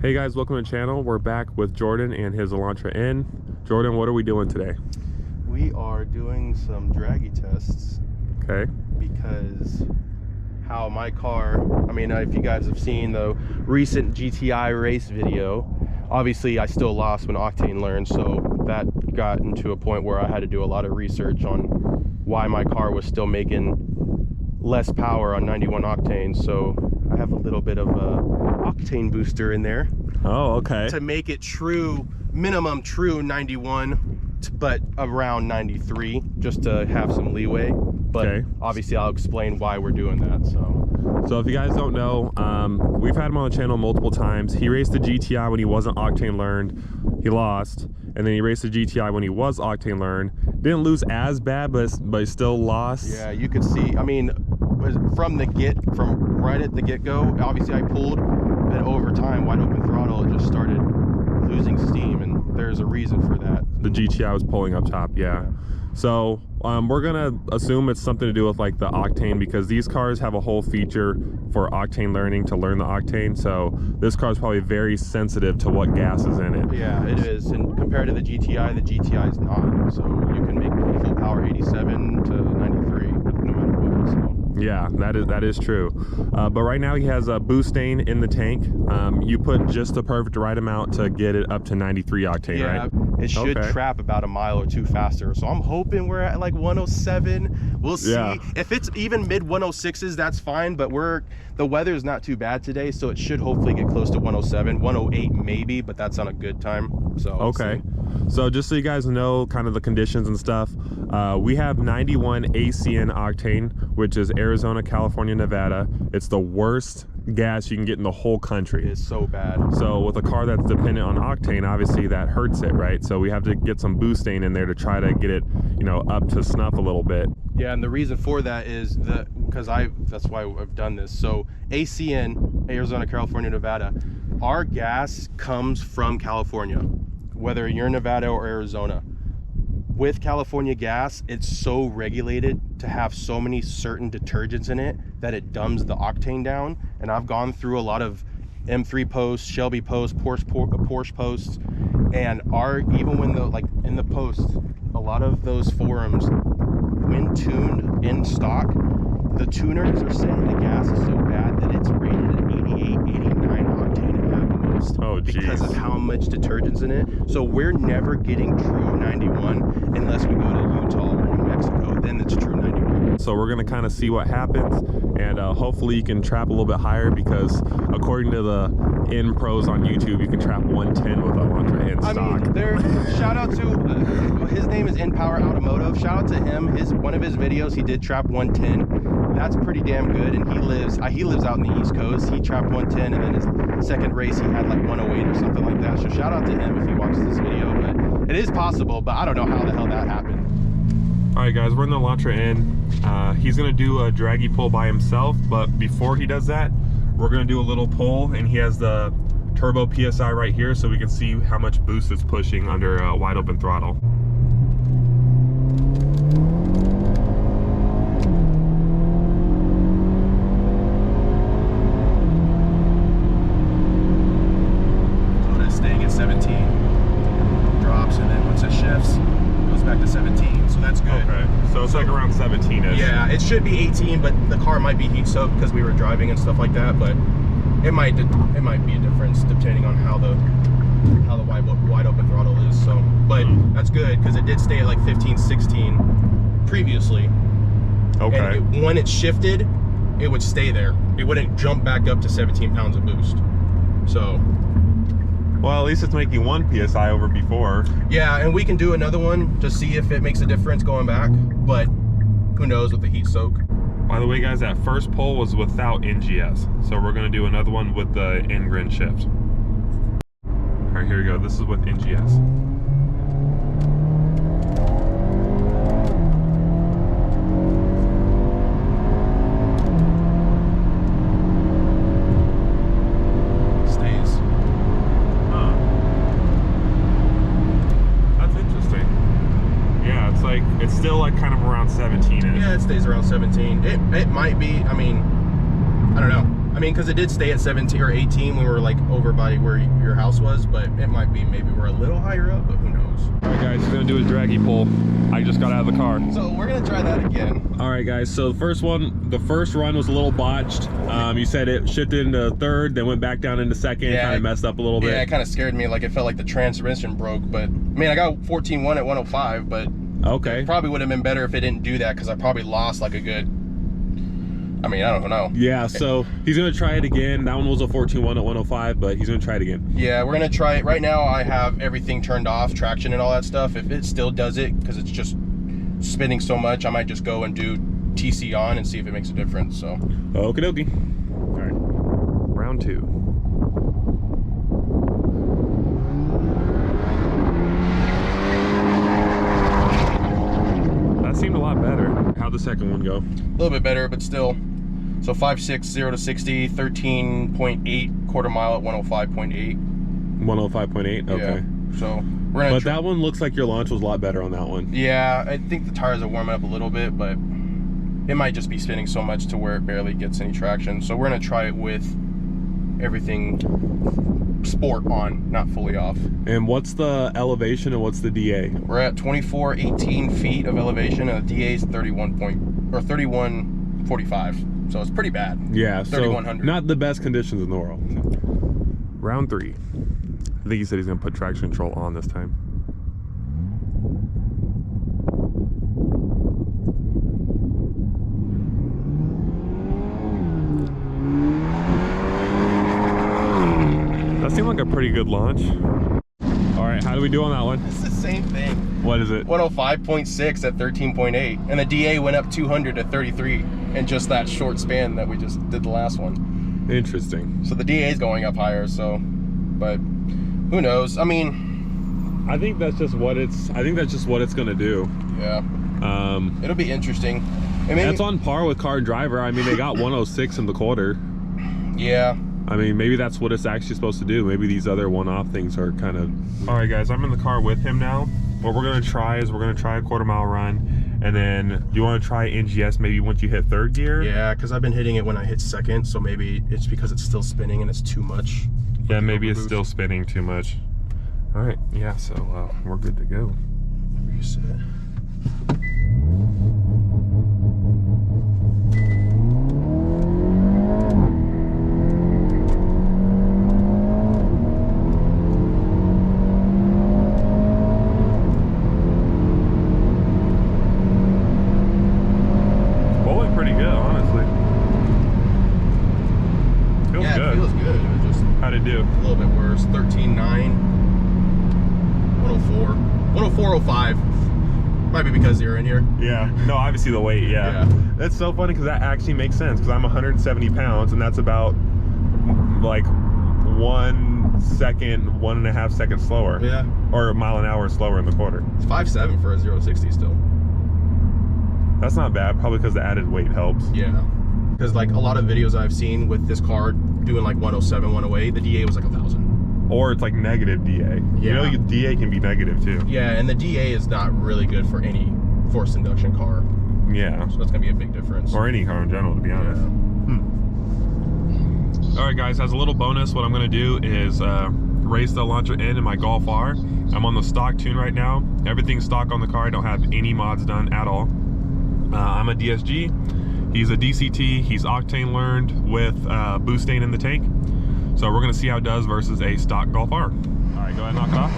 Hey guys, welcome to the channel. We're back with Jordyn and his Elantra N. Jordyn, what are we doing today? We are doing some Draggy tests. Okay. Because how my car, if you guys have seen the recent GTI race video, obviously I still lost when Octane learned, so that got into a point where I had to do a lot of research on why my car was still making less power on 91 octane. So I have a little bit of a octane booster in there. Oh, okay. To make it true, minimum true 91, but around 93, just to have some leeway. But okay, obviously I'll explain why we're doing that. So if you guys don't know, we've had him on the channel multiple times. He raced the GTI when he wasn't octane learned. He lost. And then he raced the GTI when he was octane learned. Didn't lose as bad, but he still lost. Yeah, you could see, from right at the get-go, obviously I pulled, but over time, wide open throttle, it just started losing steam, and there's a reason for that. The GTI was pulling up top, yeah. So we're gonna assume it's something to do with like the octane, because these cars have a whole feature for octane learning to learn the octane. So this car is probably very sensitive to what gas is in it. Yeah, it is. And compared to the GTI is not. So you can make full power 87 to 93 no matter what. So. Yeah, that is true. But right now he has a Boostane in the tank. You put just the perfect right amount to get it up to 93 octane, right? Yeah, it should trap about a mile or two faster. So I'm hoping we're at like 107. We'll see. Yeah. If it's even mid 106s, that's fine. But the weather's not too bad today, so it should hopefully get close to 107, 108 maybe, but that's on a good time. So okay. So just so you guys know kind of the conditions and stuff, we have 91 ACN octane, which is Arizona, California, Nevada. It's the worst gas you can get in the whole country. It's so bad. So with a car that's dependent on octane, obviously that hurts it, right? So we have to get some Boostane in there to try to get it, up to snuff a little bit. Yeah, and the reason for that is that's why I've done this. So ACN, Arizona, California, Nevada, our gas comes from California, whether you're in Nevada or Arizona. With California gas, it's so regulated to have so many certain detergents in it that it dumbs the octane down. And I've gone through a lot of M3 posts, Shelby posts, Porsche posts, and even when in the posts, a lot of those forums, when tuned in stock, the tuners are saying the gas is so bad that it's rated at 88, 89 octane at the most. Oh, geez. Because of how much detergent's in it. So we're never getting true 91 unless we go to Utah or New Mexico. Then it's true 91. So we're gonna kind of see what happens, and hopefully you can trap a little bit higher, because according to the N pros on YouTube, you can trap 110 with Elantra in stock. Shout out to his name is N Power Automotive. Shout out to him. One of his videos, he did trap 110. That's pretty damn good, and he lives out in the East Coast. He trapped 110, and then his second race he had like 108 or something like that. So shout out to him if he watches this video. But it is possible, but I don't know how the hell that happened. All right, guys, we're in the Elantra N. He's gonna do a Draggy pull by himself, but before he does that, we're gonna do a little pull, and he has the turbo PSI right here, so we can see how much boost it's pushing under wide open throttle. So that's staying at 17, drops, and then once it shifts, goes back to 17. So that's good. Okay, so it's like around 17-ish. Yeah, it should be 18, but the car might be heat soaked because we were driving and stuff like that. But it might be a difference depending on how the wide open throttle is. So, but that's good because it did stay at like 15, 16 previously. Okay. And when it shifted, it would stay there. It wouldn't jump back up to 17 pounds of boost. So. Well, at least it's making 1 PSI over before. Yeah, and we can do another one to see if it makes a difference going back, but who knows with the heat soak. By the way, guys, that first pull was without NGS, so we're gonna do another one with the N-Grin shift. All right, here we go. This is with NGS. It's still like kind of around 17-ish. Yeah, it stays around 17. It might be, I don't know. I mean, because it did stay at 17 or 18 when we were like over by where your house was, but it might be maybe we're a little higher up, but who knows. All right, guys, he's gonna do his draggy pull. I just got out of the car. So we're gonna try that again. All right, guys, so the first run was a little botched. You said it shifted into third, then went back down into second, kind of messed up a little bit. Yeah, it kind of scared me, like it felt like the transmission broke, but I mean, I got 14.1 at 105, but okay. It probably would have been better if it didn't do that, because I probably lost like a good, I mean, I don't know. Yeah, so he's gonna try it again. That one was a 14.1 at 105, but he's gonna try it again. Yeah, we're gonna try it. Right now I have everything turned off, traction and all that stuff. If it still does it, because it's just spinning so much, I might just go and do TC on and see if it makes a difference, so. Okie dokie. All right, round 2. That seemed a lot better. How'd the second one go? A little bit better, but still. So 5.6, 0 to 60, 13.8 quarter mile at 105.8. 105.8, okay. Yeah. So we're gonna. But that one looks like your launch was a lot better on that one. Yeah, I think the tires are warming up a little bit, but it might just be spinning so much to where it barely gets any traction. So we're gonna try it with everything sport on, not fully off. And what's the elevation and what's the DA? We're at 2418 feet of elevation, and the DA is 3145. So it's pretty bad. Yeah, 3100. So not the best conditions in the world. Round 3. I think he said he's gonna put traction control on this time. That seemed like a pretty good launch. All right, how do we do on that one? It's the same thing. What is it? 105.6 at 13.8, and the DA went up 200 to 33 in just that short span that we just did the last one. Interesting. So the DA is going up higher, so, but who knows? I mean, I think that's just what it's gonna do. Yeah. It'll be interesting. I mean, that's on par with car and driver. I mean, they got 106 in the quarter. Yeah. I mean, maybe that's what it's actually supposed to do. Maybe these other one-off things are kind of... All right, guys, I'm in the car with him now. What we're gonna try is we're gonna try a quarter-mile run, and then you want to try NGS maybe once you hit third gear? Yeah, because I've been hitting it when I hit second, so maybe it's because it's still spinning and it's too much. Yeah, maybe it's still spinning too much. All right, yeah, so we're good to go. Reset. How'd it do? A little bit worse. 13.9, 104, 104.05. Might be because you're in here. Yeah. No, obviously the weight. Yeah. That's so funny because that actually makes sense because I'm 170 pounds and that's about like 1 second, 1.5 seconds slower. Yeah. Or a mile an hour slower in the quarter. It's 5.7 for a 0 to 60 still. That's not bad. Probably because the added weight helps. Yeah. Because like a lot of videos I've seen with this car doing like 107, 108, the DA was like 1,000. Or it's like negative DA. Yeah. You know, your DA can be negative too. Yeah, and the DA is not really good for any forced induction car. Yeah. So that's gonna be a big difference. Or any car in general, to be honest. Yeah. All right, guys, as a little bonus, what I'm gonna do is race the Elantra N in my Golf R. I'm on the stock tune right now. Everything's stock on the car. I don't have any mods done at all. I'm a DSG. He's a DCT. He's Octane learned with Boostane in the tank. So we're gonna see how it does versus a stock Golf R. All right, go ahead and knock it off.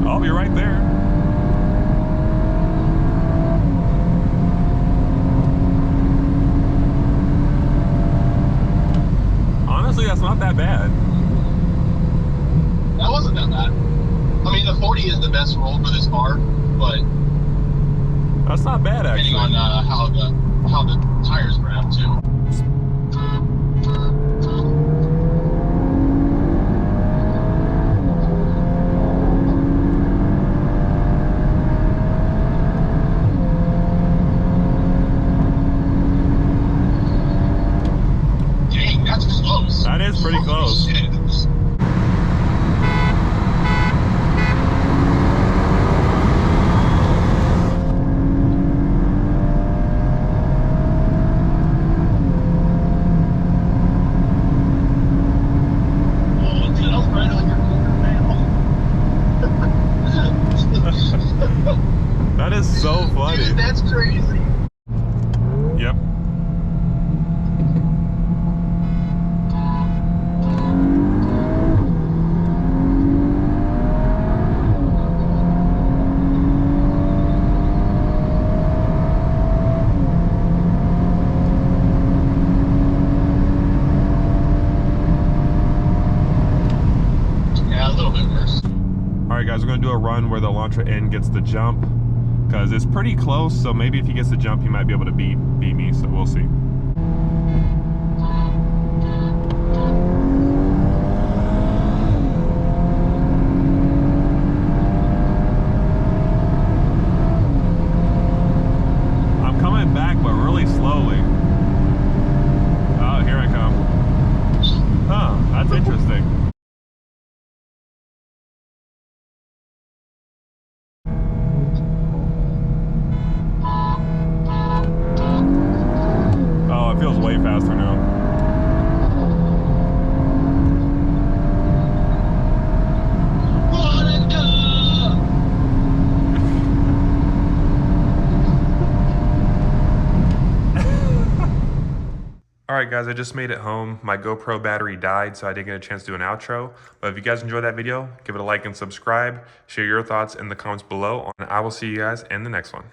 Oh, you're right there. Honestly, that's not that bad. That wasn't that bad. I mean, the 40 is the best roll for this car, but that's not bad actually. Depending on how the tires grab too. Dang, that's close. That is pretty close. Shit. so funny. Dude, that's crazy. Yep. Yeah, a little bit worse. All right, guys, we're gonna do a run where the Elantra N gets the jump because it's pretty close. So maybe if he gets the jump, he might be able to beat me. So we'll see. I'm coming back, but really slowly. Oh, here I come. Huh, that's interesting. Oh, it feels way faster now. Alright guys, I just made it home. My GoPro battery died, so I didn't get a chance to do an outro. But if you guys enjoyed that video, give it a like and subscribe. Share your thoughts in the comments below, and I will see you guys in the next one.